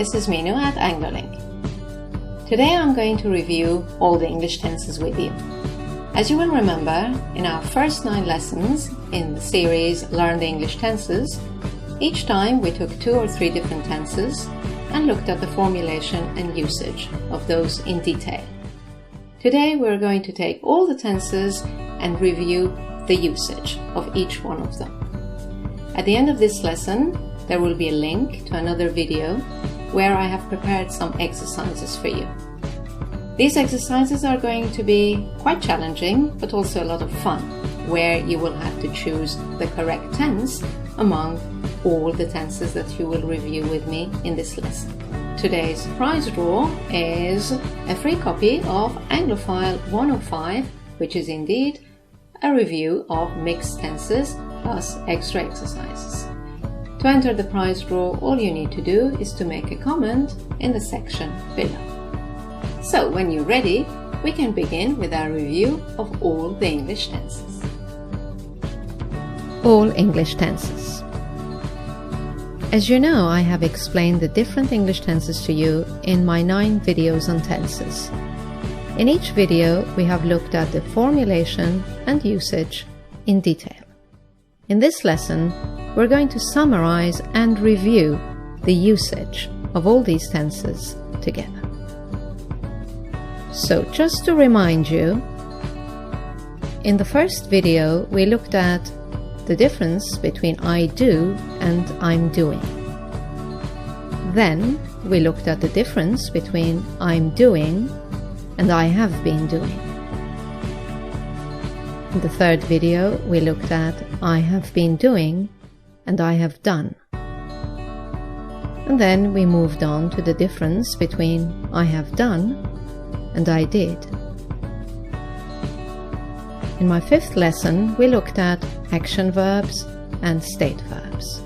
this is Minu at AngloLink. Today I'm going to review all the English tenses with you. As you will remember, in our first 9 lessons in the series Learn the English Tenses, each time we took 2 or 3 different tenses and looked at the formulation and usage of those in detail. Today we're going to take all the tenses and review the usage of each one of them. At the end of this lesson, there will be a link to another video where I have prepared some exercises for you. These exercises are going to be quite challenging, but also a lot of fun, where you will have to choose the correct tense among all the tenses that you will review with me in this lesson. Today's prize draw is a free copy of Anglophile 105, which is indeed a review of mixed tenses plus extra exercises. To enter the prize draw, all you need to do is to make a comment in the section below. So, when you're ready, we can begin with our review of all the English tenses. All English tenses. As you know, I have explained the different English tenses to you in my 9 videos on tenses. In each video, we have looked at the formulation and usage in detail. In this lesson, we're going to summarize and review the usage of all these tenses together. So, just to remind you, in the first video, we looked at the difference between I do and I'm doing. Then we looked at the difference between I'm doing and I have been doing. In the third video, we looked at I have been doing and I have done. And then we moved on to the difference between I have done and I did. In my 5th lesson, we looked at action verbs and state verbs.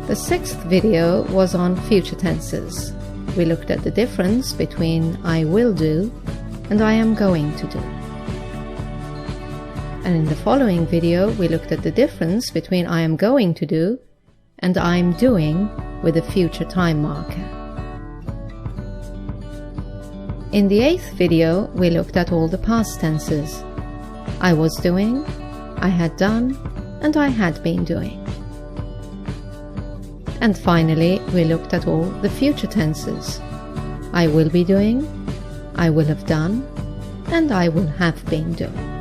The 6th video was on future tenses. We looked at the difference between I will do and I am going to do. And in the following video, we looked at the difference between I am going to do and I'm doing with a future time marker. In the 8th video, we looked at all the past tenses. I was doing, I had done, and I had been doing. And finally, we looked at all the future tenses. I will be doing, I will have done, and I will have been doing.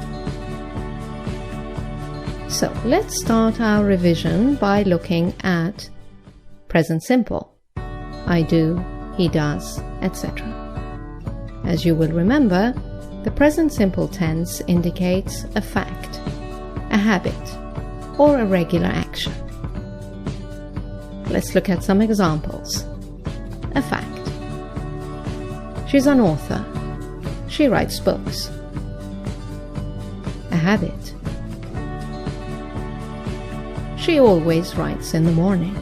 So, let's start our revision by looking at present simple. I do, he does, etc. As you will remember, the present simple tense indicates a fact, a habit, or a regular action. Let's look at some examples. A fact. She's an author. She writes books. A habit. She always writes in the morning.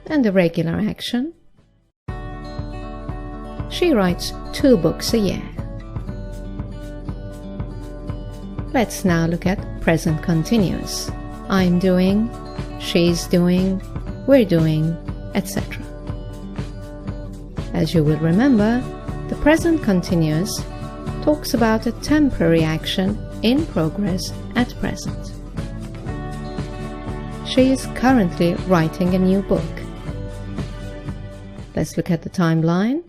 And a regular action. She writes 2 books a year. Let's now look at present continuous. I'm doing, she's doing, we're doing, etc. As you will remember, the present continuous talks about a temporary action in progress at present. She is currently writing a new book. Let's look at the timeline.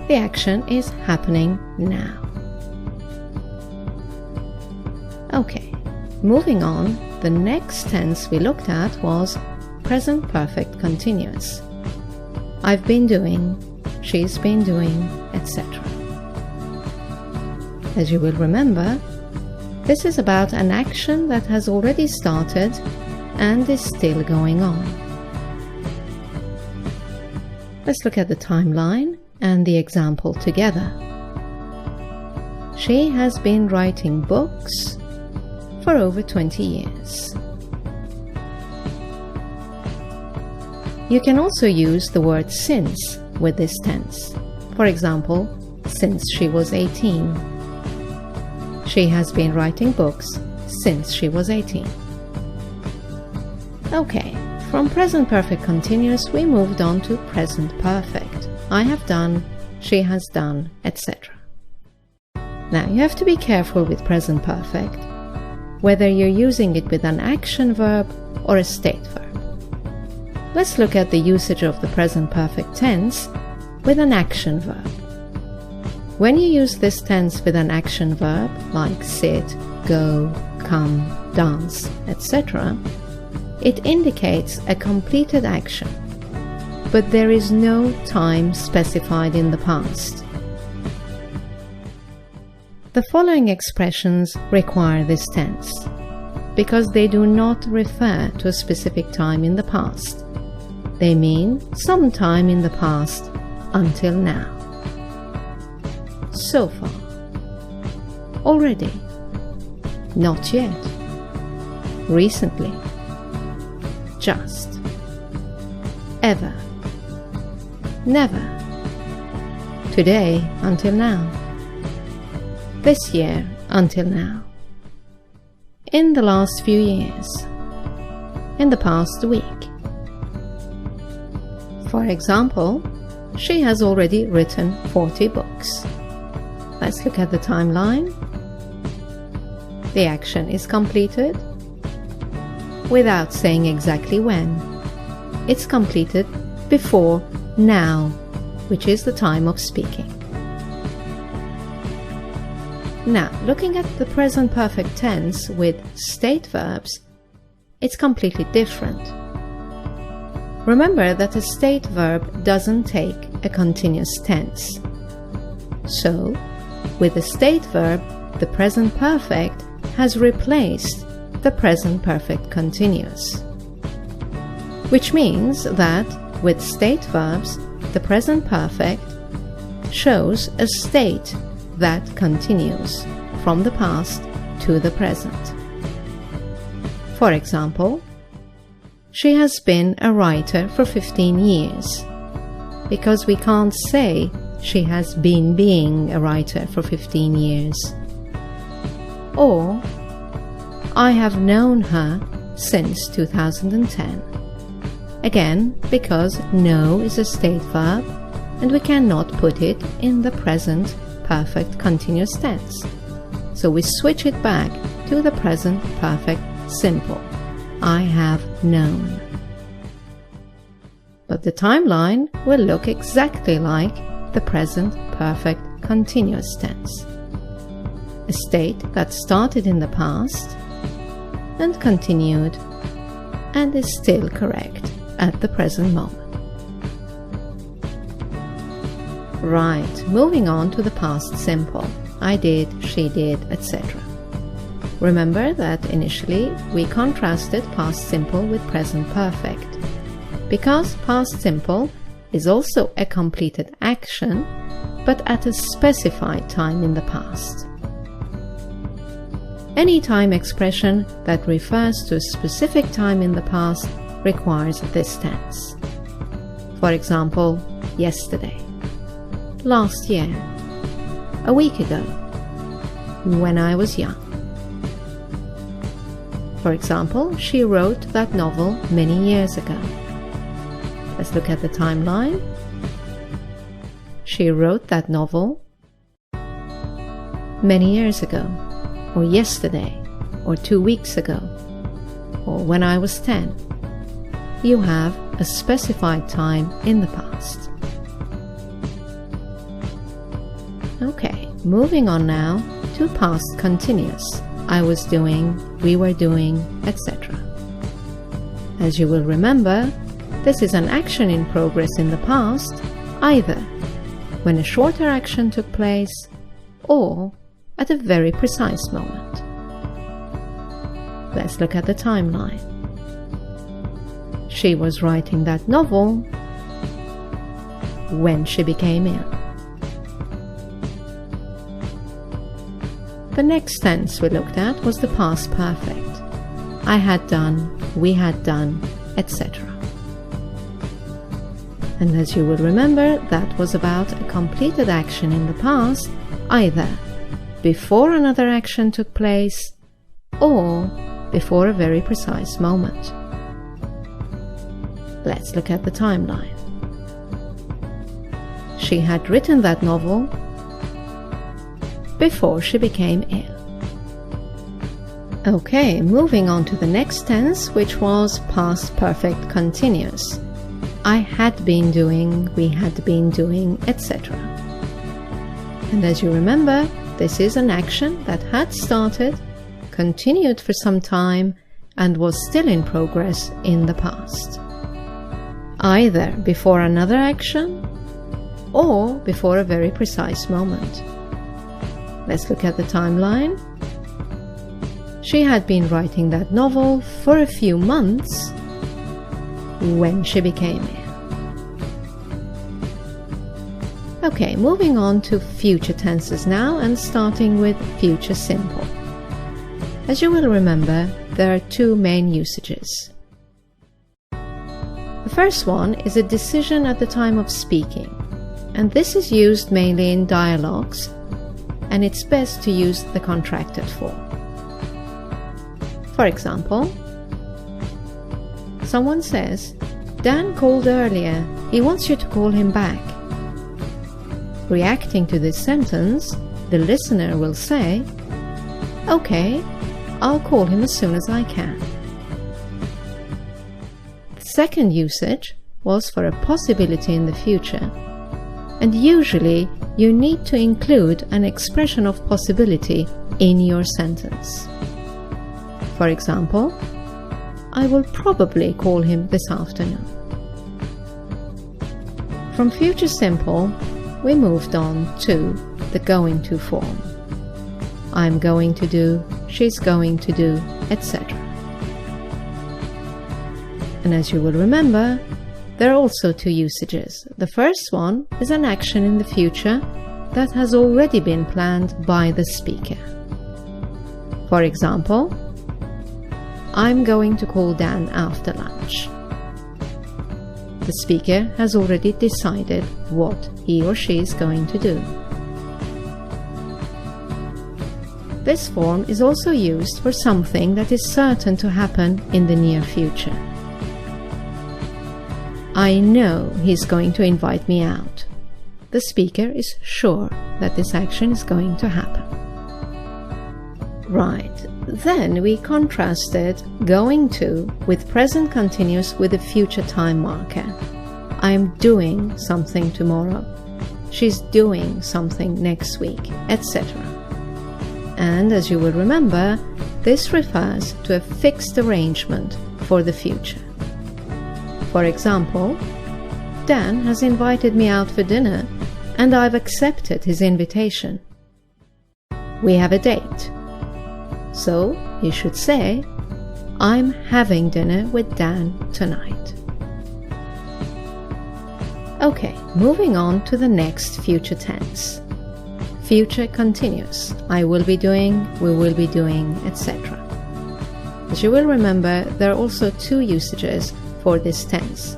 The action is happening now. Okay, moving on, the next tense we looked at was present perfect continuous. I've been doing, she's been doing, etc. As you will remember, this is about an action that has already started and is still going on. Let's look at the timeline and the example together. She has been writing books for over 20 years. You can also use the word since with this tense. For example, since she was 18. She has been writing books since she was 18. Okay, from present perfect continuous we moved on to present perfect. I have done, she has done, etc. Now you have to be careful with present perfect, whether you're using it with an action verb or a state verb. Let's look at the usage of the present perfect tense with an action verb. When you use this tense with an action verb like sit, go, come, dance, etc., it indicates a completed action, but there is no time specified in the past. The following expressions require this tense because they do not refer to a specific time in the past. They mean some time in the past until now. So far. Already. Not yet. Recently. Just. Ever. Never. Today until now. This year until now. In the last few years. In the past week. For example, she has already written 40 books. Let's look at the timeline. The action is completed without saying exactly when. It's completed before now, which is the time of speaking. Now, looking at the present perfect tense with state verbs, it's completely different. Remember that a state verb doesn't take a continuous tense. So, with the state verb, the present perfect has replaced the present perfect continuous. Which means that with state verbs, the present perfect shows a state that continues from the past to the present. For example, she has been a writer for 15 years, because we can't say she has been being a writer for 15 years. Or, I have known her since 2010. Again, because know is a state verb, and we cannot put it in the present perfect continuous tense. So we switch it back to the present perfect simple. I have known. But the timeline will look exactly like the present perfect continuous tense. A state that started in the past and continued and is still correct at the present moment. Right, moving on to the past simple. I did, she did, etc. Remember that initially we contrasted past simple with present perfect, because past simple is also a completed action, but at a specified time in the past. Any time expression that refers to a specific time in the past requires this tense. For example, yesterday, last year, a week ago, when I was young. For example, she wrote that novel many years ago. Let's look at the timeline. She wrote that novel many years ago, or yesterday, or 2 weeks ago, or when I was 10. You have a specified time in the past. Okay, moving on now to past continuous. I was doing, we were doing, etc. As you will remember, this is an action in progress in the past, either when a shorter action took place or at a very precise moment. Let's look at the timeline. She was writing that novel when she became ill. The next tense we looked at was the past perfect. I had done, we had done, etc. And as you will remember, that was about a completed action in the past, either before another action took place or before a very precise moment. Let's look at the timeline. She had written that novel before she became ill. Okay, moving on to the next tense, which was past perfect continuous. I had been doing, we had been doing, etc. And as you remember, this is an action that had started, continued for some time, and was still in progress in the past. Either before another action or before a very precise moment. Let's look at the timeline. She had been writing that novel for a few months when she became ill. Okay, moving on to future tenses now, and starting with future simple. As you will remember, there are two main usages. The first one is a decision at the time of speaking, and this is used mainly in dialogues, and it's best to use the contracted form. For example, someone says, Dan called earlier, he wants you to call him back. Reacting to this sentence, the listener will say, okay, I'll call him as soon as I can. The second usage was for a possibility in the future, and usually you need to include an expression of possibility in your sentence. For example, I will probably call him this afternoon. From future simple, we moved on to the going to form. I'm going to do, she's going to do, etc. And as you will remember, there are also two usages. The first one is an action in the future that has already been planned by the speaker. For example, I'm going to call Dan after lunch. The speaker has already decided what he or she is going to do. This form is also used for something that is certain to happen in the near future. I know he's going to invite me out. The speaker is sure that this action is going to happen. Right, then we contrasted going to with present continuous with a future time marker. I'm doing something tomorrow. She's doing something next week, etc. And as you will remember, this refers to a fixed arrangement for the future. For example, Dan has invited me out for dinner and I've accepted his invitation. We have a date. So you should say, I'm having dinner with Dan tonight. Okay, moving on to the next future tense. Future continuous. I will be doing, we will be doing, etc. As you will remember, there are also two usages for this tense.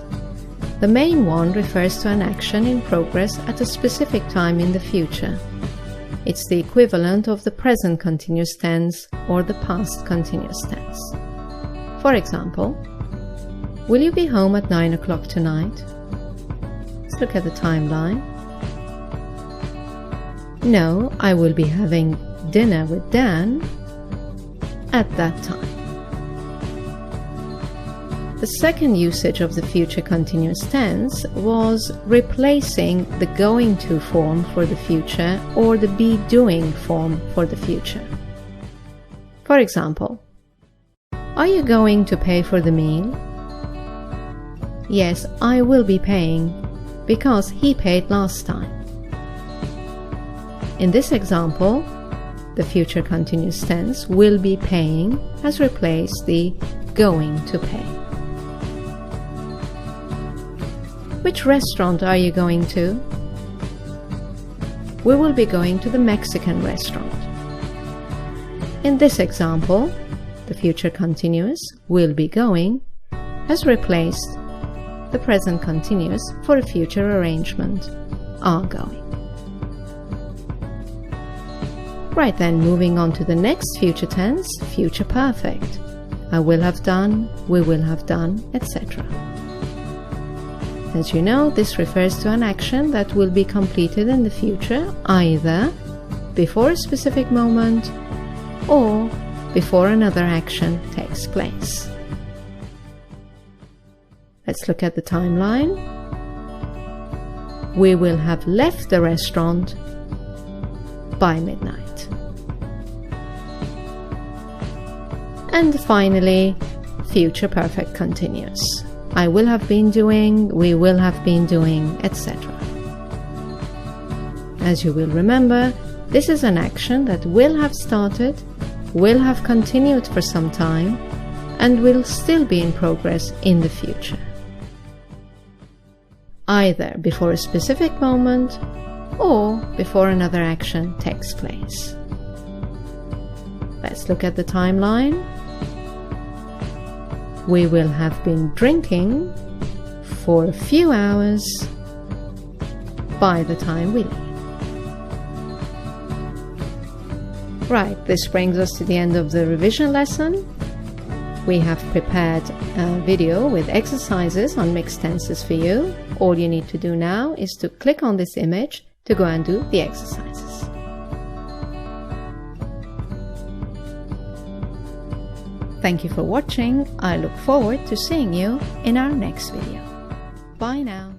The main one refers to an action in progress at a specific time in the future. It's the equivalent of the present continuous tense or the past continuous tense. For example, will you be home at 9 o'clock tonight? Let's look at the timeline. No, I will be having dinner with Dan at that time. The second usage of the future continuous tense was replacing the going to form for the future or the be doing form for the future. For example, are you going to pay for the meal? Yes, I will be paying because he paid last time. In this example, the future continuous tense will be paying has replaced the going to pay. Which restaurant are you going to? We will be going to the Mexican restaurant. In this example, the future continuous will be going has replaced the present continuous for a future arrangement, are going. Right then, moving on to the next future tense, future perfect. I will have done, we will have done, etc. As you know, this refers to an action that will be completed in the future, either before a specific moment or before another action takes place. Let's look at the timeline. We will have left the restaurant by midnight. And finally, future perfect continuous. I will have been doing, we will have been doing, etc. As you will remember, this is an action that will have started, will have continued for some time, and will still be in progress in the future, either before a specific moment or before another action takes place. Let's look at the timeline. We will have been drinking for a few hours by the time we leave. Right, this brings us to the end of the revision lesson. We have prepared a video with exercises on mixed tenses for you. All you need to do now is to click on this image to go and do the exercises. Thank you for watching. I look forward to seeing you in our next video. Bye now.